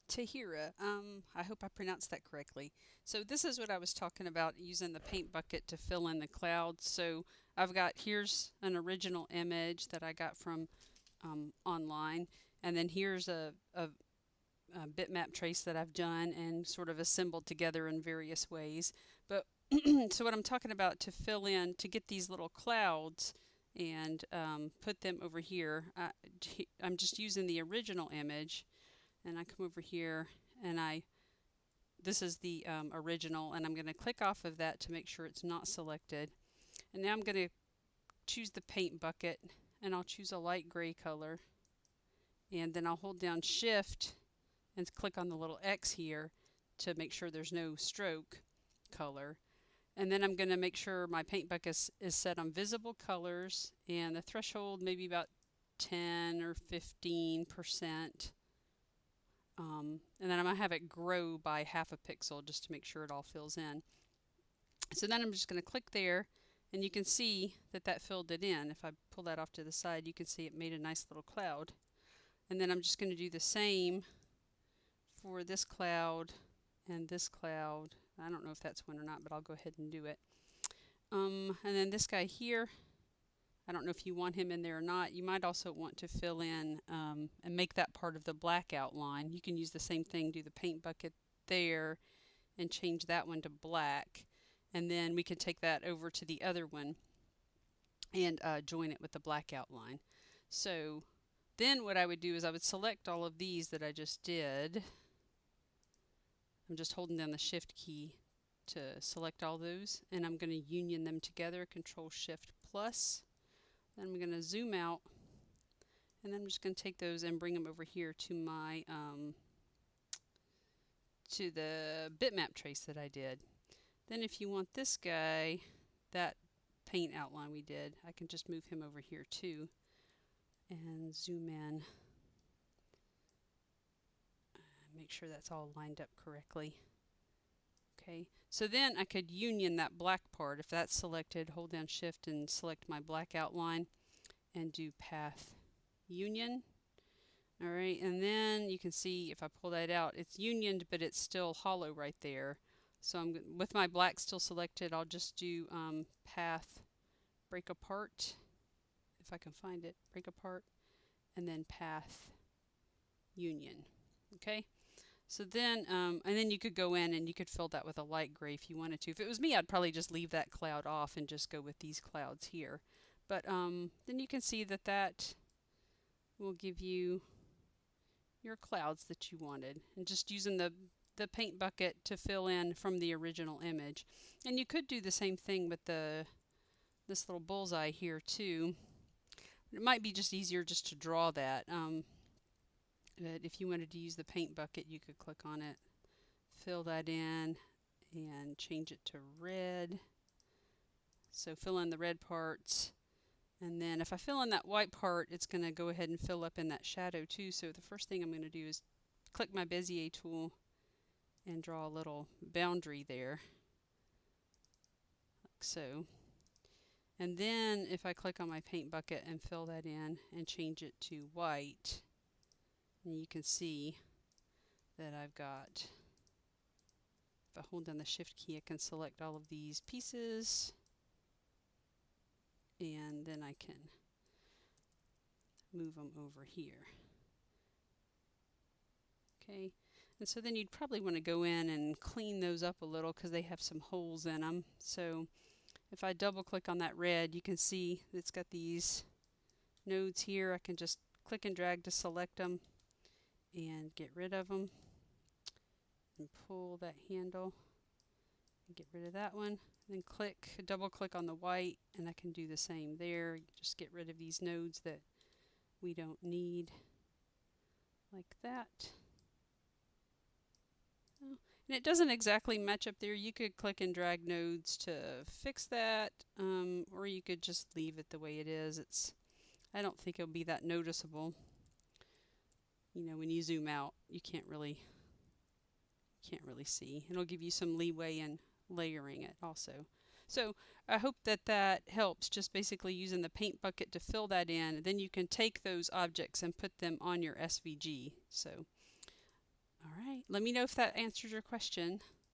Tahira. I hope I pronounced that correctly. So this is what I was talking about using the paint bucket to fill in the clouds. So I've got here's an original image that I got from online, and then here's a bitmap trace that I've done and sort of assembled together in various ways. But so what I'm talking about to fill in to get these little clouds and put them over here, I'm just using the original image, and I come over here and this is the original, and I'm going to click off of that to make sure it's not selected. And now I'm going to choose the paint bucket, and I'll choose a light gray color, and then I'll hold down shift and click on the little X here to make sure there's no stroke color. And then I'm going to make sure my paint bucket is set on visible colors, and the threshold maybe about 10 or 15%. And then I'm going to have it grow by half a pixel just to make sure it all fills in. So then I'm just going to click there, and you can see that that filled it in. If I pull that off to the side, you can see it made a nice little cloud. And then I'm just going to do the same for this cloud and this cloud. I don't know if that's one or not, but I'll go ahead and do it. And then this guy here, I don't know if you want him in there or not. You might also want to fill in and make that part of the black outline. You can use the same thing, do the paint bucket there and change that one to black. And then we can take that over to the other one and join it with the black outline. So then what I would do is I would select all of these that I just did. I'm just holding down the shift key to select all those, and I'm going to union them together, Control Shift plus. Then I'm going to zoom out, and then I'm just going to take those and bring them over here to my to the bitmap trace that I did. Then if you want this guy, that paint outline we did, I can just move him over here too and zoom in. Make sure that's all lined up correctly. Okay, so then I could union that black part. If that's selected, hold down shift and select my black outline and do path union. All right, and then you can see if I pull that out, it's unioned, but it's still hollow right there. So I'm with my black still selected, I'll just do path break apart, if I can find it, break apart, and then path union. Okay, so then and then you could go in and you could fill that with a light gray if you wanted to. If it was me, I'd probably just leave that cloud off and just go with these clouds here. But then you can see that that will give you your clouds that you wanted, and just using the paint bucket to fill in from the original image. And you could do the same thing with this little bullseye here too. It might be just easier just to draw that. But if you wanted to use the paint bucket, you could click on it, fill that in, and change it to red. So fill in the red parts. And then if I fill in that white part, it's going to go ahead and fill up in that shadow too. So the first thing I'm going to do is click my Bezier tool and draw a little boundary there, like so. And then if I click on my paint bucket and fill that in and change it to white, and you can see that I've got, if I hold down the shift key, I can select all of these pieces, and then I can move them over here. Okay, and so then you'd probably want to go in and clean those up a little because they have some holes in them. So if I double click on that red, you can see it's got these nodes here. I can just click and drag to select them and get rid of them, and pull that handle and get rid of that one. Then double click on the white, and I can do the same there. Just get rid of these nodes that we don't need, like that. And it doesn't exactly match up there. You could click and drag nodes to fix that, or you could just leave it the way it is. I don't think it'll be that noticeable. You know, when you zoom out, you can't really see. It'll give you some leeway in layering it also. So I hope that that helps, just basically using the paint bucket to fill that in. Then you can take those objects and put them on your SVG. So, all right. let me know if that answers your question.